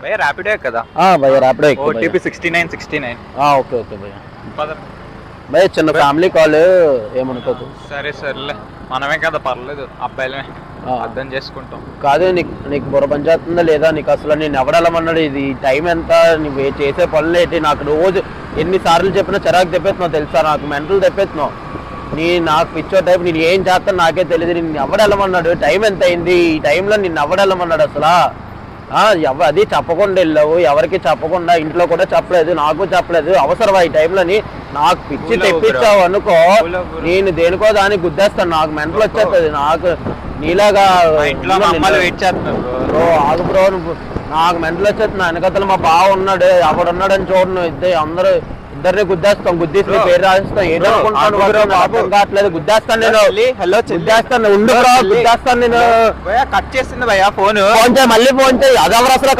భయ్యా ర్యాపిడో కదా? భయ్యా ర్యాపిడో ఓటీపీ 6969. ఓకే ఓకే భయ్యా చిన్న ఫ్యామిలీ కాల్, ఏమనుకోకు. సరే సర్లే, మనమే కదా, పర్లేదు, అబ్బాయిలమే అర్థం చేసుకుంటాం. కాదు, నీకు బుర్ర పనిచేస్తుందా లేదా? నీకు అసలు నేను ఎవడెళ్ళమన్నాడు? ఇది టైం ఎంత? నువ్వు చేసే పనులు ఏంటి? నాకు రోజు ఎన్నిసార్లు చెప్పినా చిరాకు తెప్పేస్తున్నావు తెలుసా? నాకు మెంటల్ తెప్పేస్తున్నావు. నాకు పిచ్చో టైప్. నేను ఏం చేస్తాను నాకే తెలియదు. నిన్ను ఎవడెళ్ళమన్నాడు? టైం ఎంత అయింది? ఈ టైంలో నిన్ను ఎవడెళ్ళమన్నాడు అసలు? అది చెప్పకుండా వెళ్ళావు, ఎవరికి చెప్పకుండా, ఇంట్లో కూడా చెప్పలేదు, నాకు చెప్పలేదు. అవసరమా ఈ టైంలోని? నాకు పిచ్చి తెప్పించావు అనుకో, నేను దేనికో దానికి గుద్దేస్తాను. నాకు మెంటల్ వచ్చేస్తుంది. నాకు నీలాగా బ్రో, ఆగు బ్రో, నువ్వు నాకు మెంటల్ వచ్చేస్తుంది. నా వెనకతలు మా బావ ఉన్నాడు, ఎవడున్నాడని చూడను. ఇద్దరిని గుద్దేస్తాం, గుద్దేసి పేరు రాసిస్తాం. ఏదనుకుంటాను కావట్లేదు, గుద్దేస్తాను నేను. హలో, గుద్దేస్తాను, ఉండు బ్రో, గుద్దేస్తాను నేను. కట్ చేసింది భయ్యా ఫోన్. ఫోన్ చేయి, మళ్ళీ ఫోన్ చేయి. అదవరు అసలు